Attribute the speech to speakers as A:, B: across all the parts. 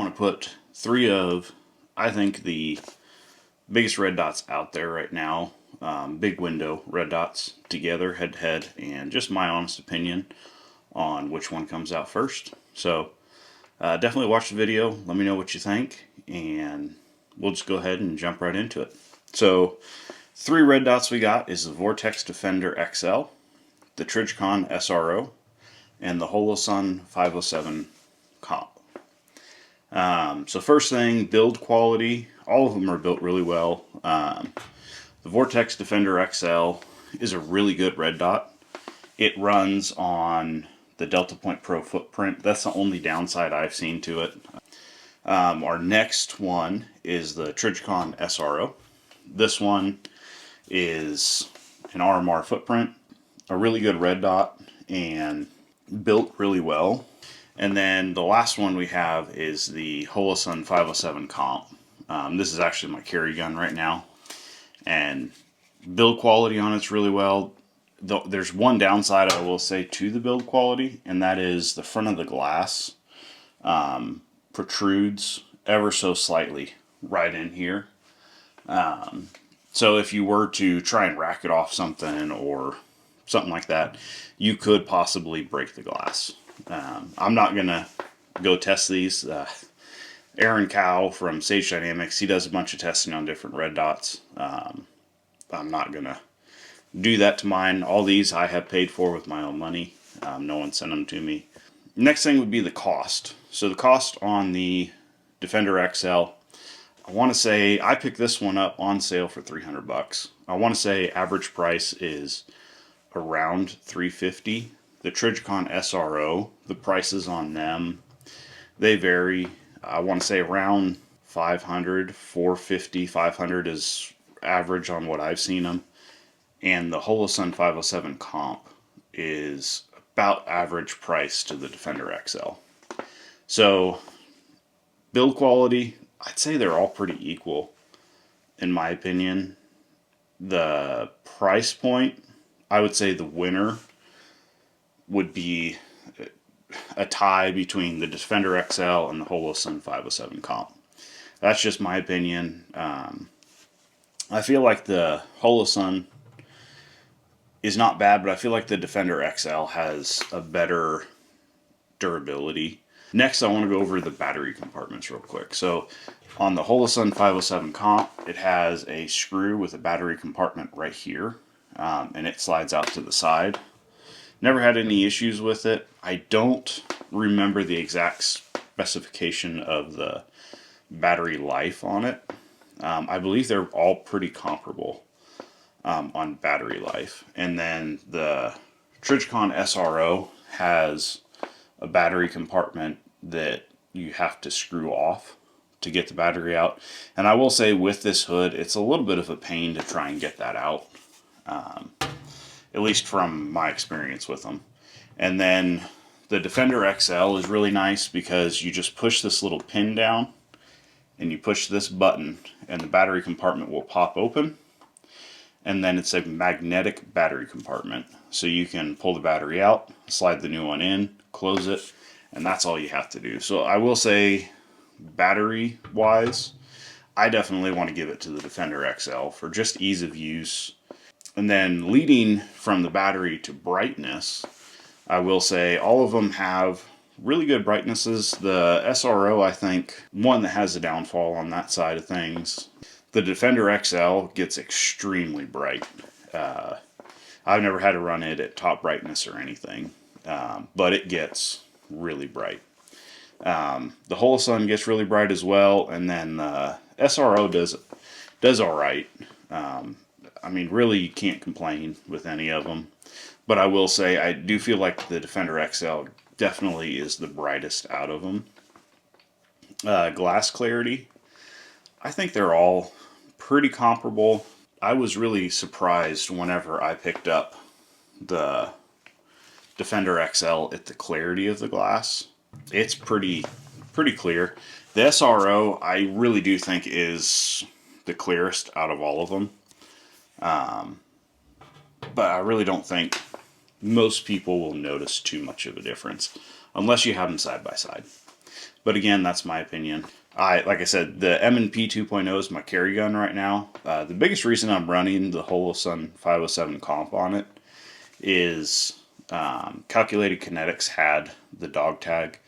A: want to put three of, I think, the biggest red dots out there right now, big window red dots together head to head, and just my honest opinion on which one comes out first. So definitely watch the video, let me know what you think, and we'll just go ahead and jump right into it. So three red dots we got is the Vortex Defender XL, the Trijicon SRO, and the Holosun 507 comp. So first thing, build quality. All of them are built really well. The Vortex Defender XL is a really good red dot. It runs on the DeltaPoint Pro footprint. That's the only downside I've seen to it. Our next one is the Trijicon SRO. This one is an RMR footprint, a really good red dot, and built really well. And then the last one we have is the Holosun 507 comp. This is actually my carry gun right now, and build quality on it's really well. There's one downside I will say to the build quality, and that is the front of the glass protrudes ever so slightly right in here. So if you were to try and rack it off something or something like that, you could possibly break the glass. I'm not going to go test these. Aaron Cow from Sage Dynamics, he does a bunch of testing on different red dots. I'm not going to do that to mine. All these I have paid for with my own money. No one sent them to me. Next thing would be the cost. So the cost on the Defender XL, I want to say I picked this one up on sale for $300. I want to say average price is around $350. The Trijicon SRO, the prices on them, they vary. I want to say around $500, $450, $500 is average on what I've seen them. And the Holosun 507 comp is about average price to the Defender XL. So build quality, I'd say they're all pretty equal in my opinion. The price point, I would say the winner would be a tie between the Defender XL and the Holosun 507 comp. That's just my opinion. I feel like the Holosun is not bad, but I feel like the Defender XL has a better durability. Next, I want to go over the battery compartments real quick. So on the Holosun 507 comp, it has a screw with a battery compartment right here, and it slides out to the side. Never had any issues with it. I don't remember the exact specification of the battery life on it. I believe they're all pretty comparable on battery life. And then the Trijicon SRO has a battery compartment that you have to screw off to get the battery out. And I will say with this hood, it's a little bit of a pain to try and get that out. At least from my experience with them. And then the Defender XL is really nice because you just push this little pin down and you push this button and the battery compartment will pop open. And then it's a magnetic battery compartment. So you can pull the battery out, slide the new one in, close it, and that's all you have to do. So I will say, battery wise, I definitely want to give it to the Defender XL for just ease of use. And then leading from the battery to brightness, I will say all of them have really good brightnesses. The SRO, I think, one that has a downfall on that side of things. The Defender XL gets extremely bright. I've never had to run it at top brightness or anything, but it gets really bright. The Holosun gets really bright as well, and then the SRO does all right. I mean, really, you can't complain with any of them. But I will say, I do feel like the Defender XL definitely is the brightest out of them. Glass clarity, I think they're all pretty comparable. I was really surprised whenever I picked up the Defender XL at the clarity of the glass. It's pretty clear. The SRO, I really do think is the clearest out of all of them. But I really don't think most people will notice too much of a difference unless you have them side by side. But again, that's my opinion. Like I said, the M&P 2.0 is my carry gun right now. The biggest reason I'm running the Holosun 507 comp on it is Calculated Kinetics had the dog tag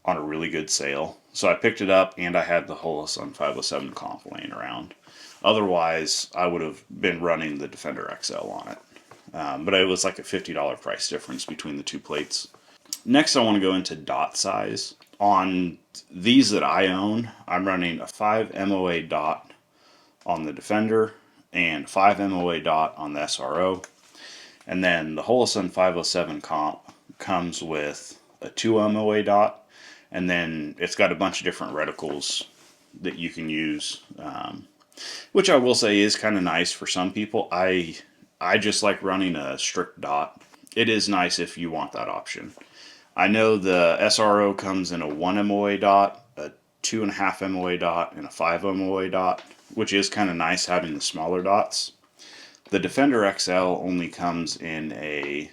A: on a really good sale. So I picked it up, and I had the Holosun 507 comp laying around. Otherwise, I would have been running the Defender XL on it. But it was like a $50 price difference between the two plates. Next, I want to go into dot size. On these that I own, I'm running a 5 MOA dot on the Defender and 5 MOA dot on the SRO. And then the Holosun 507 comp comes with a 2 MOA dot, and then it's got a bunch of different reticles that you can use, which I will say is kind of nice for some people. I just like running a strict dot. It is nice if you want that option. I know the SRO comes in a 1 MOA dot, a 2.5 MOA dot, and a 5 MOA dot, which is kind of nice having the smaller dots. The Defender XL only comes in a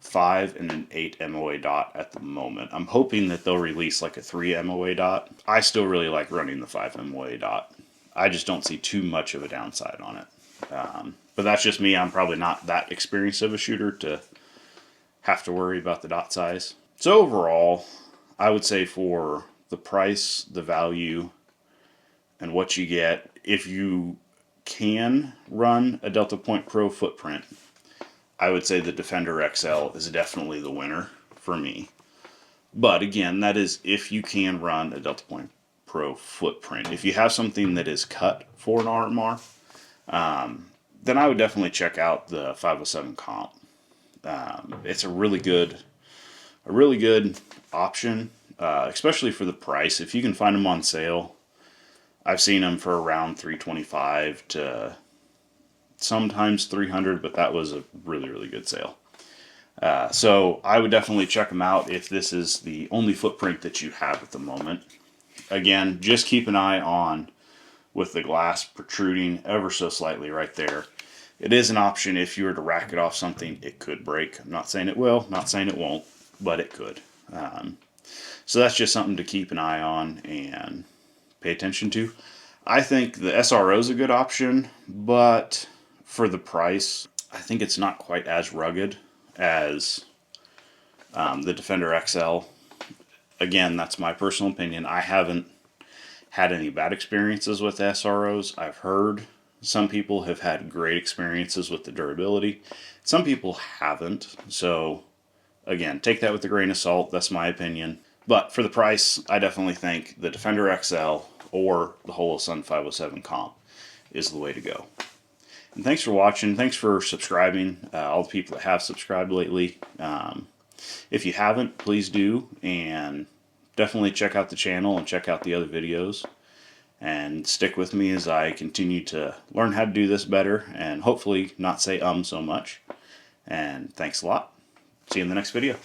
A: 5 and an 8 MOA dot at the moment. I'm hoping that they'll release like a 3 MOA dot. I still really like running the 5 MOA dot. I just don't see too much of a downside on it. But that's just me. I'm probably not that experienced of a shooter to have to worry about the dot size. So overall, I would say for the price, the value, and what you get, if you can run a DeltaPoint Pro footprint, I would say the Defender XL is definitely the winner for me. But again, that is if you can run a DeltaPoint Pro footprint. If you have something that is cut for an RMR, then I would definitely check out the 507 comp. It's a really good option, especially for the price. If you can find them on sale, I've seen them for around $325 to sometimes $300, but that was a really good sale. So I would definitely check them out if this is the only footprint that you have at the moment. Again, just keep an eye on with the glass protruding ever so slightly right there. It is an option. If you were to rack it off something, it could break. I'm not saying it will, not saying it won't, but it could. So that's just something to keep an eye on and pay attention to. I think the SRO is a good option, but for the price, I think it's not quite as rugged as the Defender XL. Again, that's my personal opinion. I haven't had any bad experiences with SROs. I've heard some people have had great experiences with the durability. Some people haven't. So again, take that with a grain of salt. That's my opinion. But for the price, I definitely think the Defender XL or the Holosun 507 comp is the way to go. And thanks for watching. Thanks for subscribing. All the people that have subscribed lately. If you haven't, please do. And definitely check out the channel and check out the other videos. And stick with me as I continue to learn how to do this better and hopefully not say so much. And thanks a lot. See you in the next video.